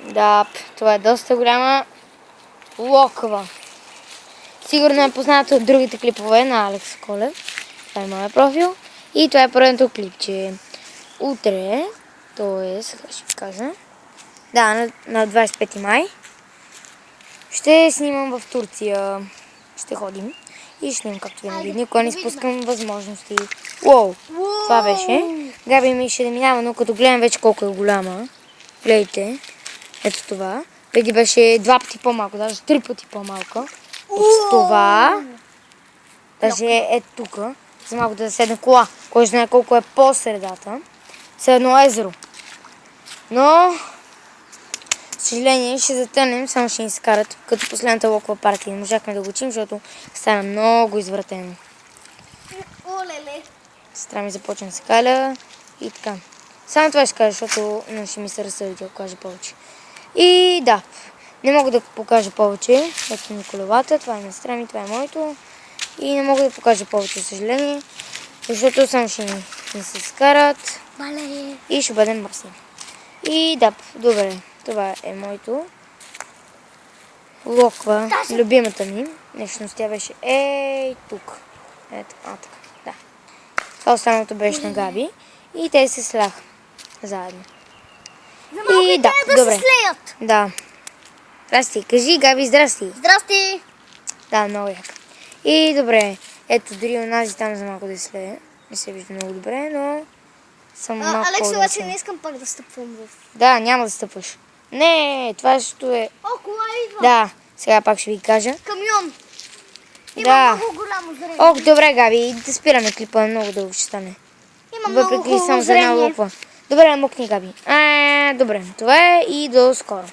Да, това е доста голяма локва. Сигурно е позната от другите клипове на Алекс Колев. Това е моят профил. И това е първото клипче. Утре, т.е. сега ще ви кажа. Да, на 25 май. Ще снимам в Турция. Ще ходим. И ще снимам както винаги. Никога не изпускам възможности. Уоу! Това беше. Габи ми ще да минава, но като гледам вече колко е голяма. Гледайте. Ето това. Преди беше 2 пъти по-малко, даже 3 пъти по-малко от това. Даже е тук. За малко да седна кола. Кой знае колко е по средата. С едно езеро. Но, съжаление, ще затънем, само ще ни скарат, като последната локва партия. Не можахме да го учим, защото стана много извратено. Олеле. Сестра ми започна да се каля и така. Само това ще кажа, защото не ще ми се разсъдите, ако кажа повече. И да, не мога да покажа повече. Ето ми колелата, това е на сестра ми, това е моето. И не мога да покажа повече, съжаление, защото само ще ни се скарат и ще бъдем мърсни. И да, добре, това е моето. Локва, любимата ми. Всъщност тя беше тук. Ето, така, да. Това останалото беше на Габи. И те се сляха заедно. И да, добре. Да. Здрасти, кажи Габи, здрасти. Здрасти. Да, много яка. И добре, ето дори онази там за малко да слее. Не се вижда много добре, но съм малко Алекс, по-добре. обаче не искам пак да стъпвам в... Да, няма да стъпваш. Не, това ще е... О, кола идва. Да, сега пак ще ви кажа. Камион. Има Да. много голямо зрение. Ох, добре, Габи, да спираме клипа, много дълго ще стане. Има много Въпреки хубаво само за една зрение. локва. Добре, мокни, Габи. Добре, това е и до скоро.